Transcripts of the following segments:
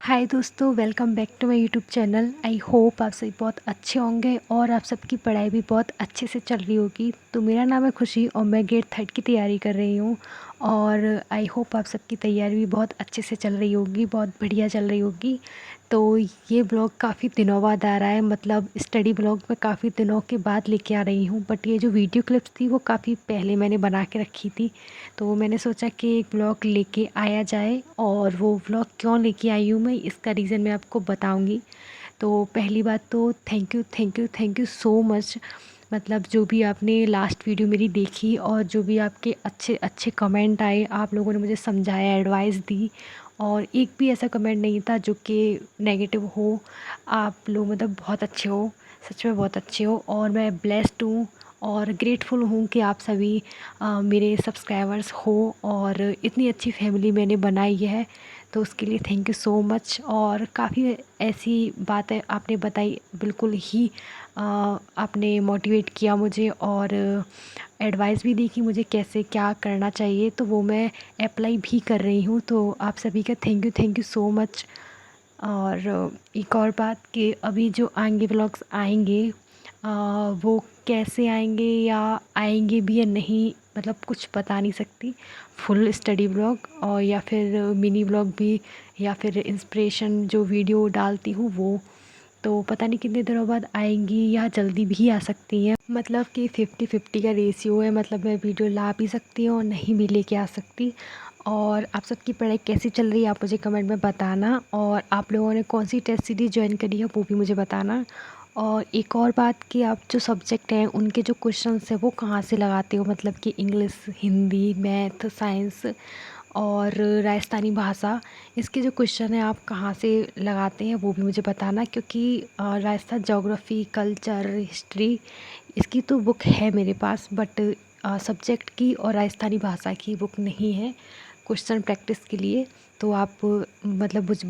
हाय दोस्तों, welcome back to my YouTube channel. I hope आप सभी बहुत अच्छे होंगे और आप सबकी पढ़ाई भी बहुत अच्छे से चल रही होगी। तो मेरा नाम है खुशी और मैं ग्रेड 3 की तैयारी कर रही हूँ। और आई होप आप सबकी तैयारी भी बहुत अच्छे से चल रही होगी, बहुत बढ़िया चल रही होगी। तो ये ब्लॉग काफ़ी दिनों बाद आ रहा है, मतलब स्टडी ब्लॉग मैं काफ़ी दिनों के बाद लेके आ रही हूँ। बट ये जो वीडियो क्लिप्स थी वो काफ़ी पहले मैंने बना के रखी थी। तो मैंने सोचा कि एक ब्लॉग लेके आया जाए, और वो ब्लॉग क्यों लेके आई हूँ मैं, इसका रीज़न मैं आपको बताऊँगी। तो पहली बात तो thank you thank you thank you so much. मतलब जो भी आपने लास्ट वीडियो मेरी देखी और जो भी आपके अच्छे अच्छे कमेंट आए, आप लोगों ने मुझे समझाया, एडवाइस दी, और एक भी ऐसा कमेंट नहीं था जो कि नेगेटिव हो। आप लोग मतलब बहुत अच्छे हो, सच में बहुत अच्छे हो, और मैं ब्लेस्ड हूँ और ग्रेटफुल हूँ कि आप सभी मेरे सब्सक्राइबर्स हो और इतनी अच्छी फैमिली मैंने बनाई है। तो उसके लिए थैंक यू सो मच। और काफ़ी ऐसी बातें आपने बताई, बिल्कुल ही आपने मोटिवेट किया मुझे, और एडवाइस भी दी कि मुझे कैसे क्या करना चाहिए, तो वो मैं अप्लाई भी कर रही हूँ। तो आप सभी का थैंक यू सो मच। और एक और बात कि अभी जो आगे व्लॉग्स आएंगे, वो कैसे आएंगे या आएंगे भी या नहीं, मतलब कुछ बता नहीं सकती। फुल स्टडी व्लॉग और या फिर मिनी व्लॉग भी, या फिर इंस्पिरेशन जो वीडियो डालती हूँ वो, तो पता नहीं कितने दिनों बाद आएंगी या जल्दी भी आ सकती हैं। मतलब कि 50-50 का रेशियो है, मतलब मैं वीडियो ला भी सकती हूँ और नहीं भी लेके आ सकती। और आप सबकी पढ़ाई कैसी चल रही है आप मुझे कमेंट में बताना, और आप लोगों ने कौन सी टेस्ट सीरीज़ ज्वाइन करी है वो भी मुझे बताना। और एक और बात कि आप जो सब्जेक्ट हैं उनके जो क्वेश्चंस हैं वो कहाँ से लगाते हो, मतलब कि इंग्लिश, हिंदी, मैथ, साइंस और राजस्थानी भाषा, इसके जो क्वेश्चन हैं आप कहाँ से लगाते हैं वो भी मुझे बताना। क्योंकि राजस्थान ज्योग्राफी, कल्चर, हिस्ट्री, इसकी तो बुक है मेरे पास, बट सब्जेक्ट की और राजस्थानी भाषा की बुक नहीं है क्वेश्चन प्रैक्टिस के लिए। तो आप मतलब मुझे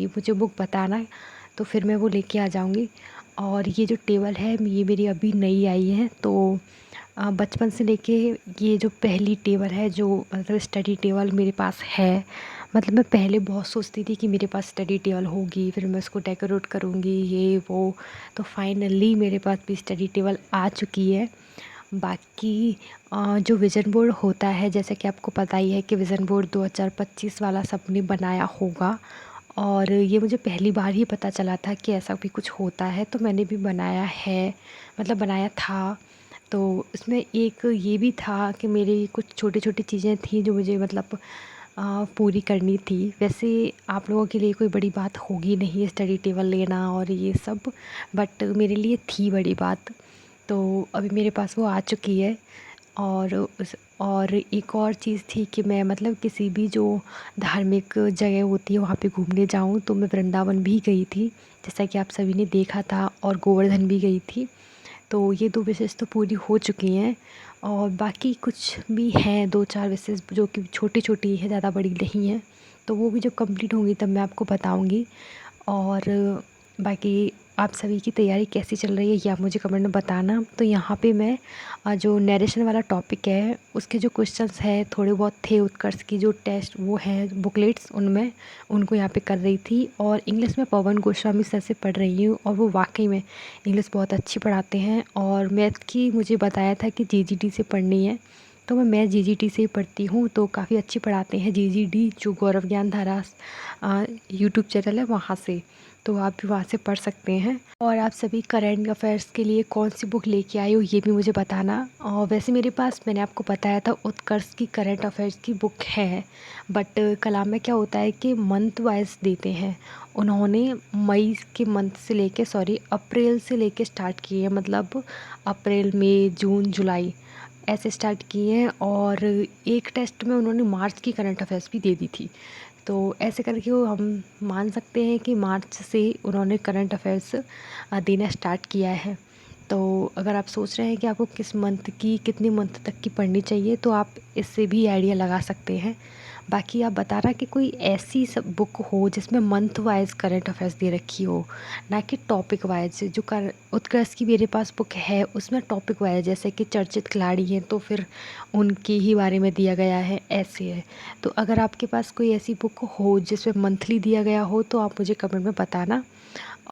मुझे बुक बताना, तो फिर मैं वो लेके आ जाऊँगी। और ये जो टेबल है ये मेरी अभी नई आई है, तो बचपन से लेके ये जो पहली टेबल है जो मतलब स्टडी टेबल मेरे पास है। मतलब मैं पहले बहुत सोचती थी कि मेरे पास स्टडी टेबल होगी, फिर मैं उसको डेकोरेट करूँगी ये वो। तो फाइनली मेरे पास भी स्टडी टेबल आ चुकी है। बाकी जो विज़न बोर्ड होता है, जैसे कि आपको पता ही है कि विज़न बोर्ड 2025 वाला सबने बनाया होगा, और ये मुझे पहली बार ही पता चला था कि ऐसा भी कुछ होता है, तो मैंने भी बनाया है, मतलब बनाया था। तो इसमें एक ये भी था कि मेरी कुछ छोटी छोटी चीज़ें थी जो मुझे मतलब पूरी करनी थी। वैसे आप लोगों के लिए कोई बड़ी बात होगी नहीं स्टडी टेबल लेना और ये सब, बट मेरे लिए थी बड़ी बात। तो अभी मेरे पास वो आ चुकी है। और एक और चीज़ थी कि मैं मतलब किसी भी जो धार्मिक जगह होती है वहाँ पे घूमने जाऊँ, तो मैं वृंदावन भी गई थी, जैसा कि आप सभी ने देखा था, और गोवर्धन भी गई थी। तो ये 2 विशेज़ तो पूरी हो चुकी हैं, और बाकी कुछ भी हैं 2-4 विशेज़ जो कि छोटी-छोटी हैं, ज़्यादा बड़ी नहीं हैं। तो वो भी जब कंप्लीट होंगी तब मैं आपको बताऊँगी। और बाकी आप सभी की तैयारी कैसी चल रही है ये आप मुझे कमेंट में बताना। तो यहाँ पे मैं जो नरेशन वाला टॉपिक है उसके जो क्वेश्चंस हैं थोड़े बहुत थे, उत्कर्ष की जो टेस्ट वो हैं बुकलेट्स, उनमें उनको यहाँ पे कर रही थी। और इंग्लिश में पवन गोस्वामी सर से पढ़ रही हूँ, और वो वाकई में इंग्लिश बहुत अच्छी पढ़ाते हैं। और मैथ की मुझे बताया था कि जीजीटी से पढ़नी है, तो मैं जीजीटी से ही पढ़ती हूँ, तो काफ़ी अच्छी पढ़ाते हैं जीजीडी, जो गौरव ज्ञान धारा यूट्यूब चैनल है वहाँ से। तो आप भी वहाँ से पढ़ सकते हैं। और आप सभी करंट अफेयर्स के लिए कौन सी बुक लेके आए हो ये भी मुझे बताना। और वैसे मेरे पास मैंने आपको बताया था उत्कर्ष की करंट अफेयर्स की बुक है, बट कलाम में क्या होता है कि मंथ वाइज देते हैं। उन्होंने मई के मंथ से लेके अप्रैल से लेके स्टार्ट किए हैं, मतलब अप्रैल, मई, जून, जुलाई ऐसे स्टार्ट किए हैं। और एक टेस्ट में उन्होंने मार्च की करंट अफेयर्स भी दे दी थी। तो ऐसे करके वो हम मान सकते हैं कि मार्च से उन्होंने करंट अफेयर्स देना स्टार्ट किया है। तो अगर आप सोच रहे हैं कि आपको किस मंथ की कितने मंथ तक की पढ़नी चाहिए, तो आप इससे भी आइडिया लगा सकते हैं। बाकी आप बताना कि कोई ऐसी सब बुक हो जिसमें मंथ वाइज करंट अफेयर्स दे रखी हो, ना कि टॉपिक वाइज। जो कर उत्कर्ष की मेरे पास बुक है उसमें टॉपिक वाइज, जैसे कि चर्चित खिलाड़ी हैं तो फिर उनके ही बारे में दिया गया है, ऐसे है। तो अगर आपके पास कोई ऐसी बुक हो जिसमें मंथली दिया गया हो तो आप मुझे कमेंट में बताना।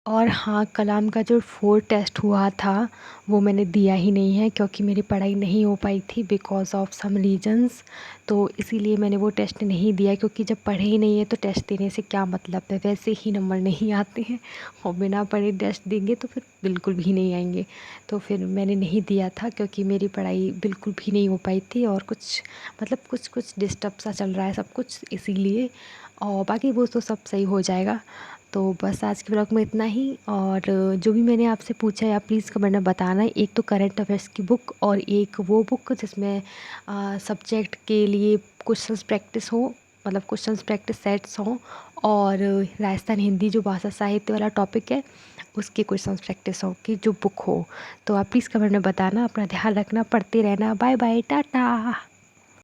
और हाँ, कलाम का जो 4th टेस्ट हुआ था वो मैंने दिया ही नहीं है, क्योंकि मेरी पढ़ाई नहीं हो पाई थी बिकॉज़ ऑफ सम रीजंस। तो इसीलिए मैंने वो टेस्ट नहीं दिया, क्योंकि जब पढ़े ही नहीं है तो टेस्ट देने से क्या मतलब है, वैसे ही नंबर नहीं आते हैं। और बिना पढ़े टेस्ट देंगे तो फिर बिल्कुल भी नहीं आएंगे। तो फिर मैंने नहीं दिया था, क्योंकि मेरी पढ़ाई बिल्कुल भी नहीं हो पाई थी, और कुछ मतलब कुछ कुछ डिस्टर्ब सा चल रहा है सब कुछ, इसीलिए। और बाकी वो तो सब सही हो जाएगा। तो बस आज के ब्लॉग में इतना ही। और जो भी मैंने आपसे पूछा है आप प्लीज़ कमेंट में बताना। एक तो करंट अफेयर्स की बुक, और एक वो बुक जिसमें सब्जेक्ट के लिए क्वेश्चंस प्रैक्टिस हो, मतलब क्वेश्चंस प्रैक्टिस सेट्स हों। और राजस्थान हिंदी जो भाषा साहित्य वाला टॉपिक है उसके क्वेश्चंस प्रैक्टिस हो की जो बुक हो। तो आप प्लीज़ कमेंट में बताना। अपना ध्यान रखना, पढ़ते रहना। Bye bye, Tata.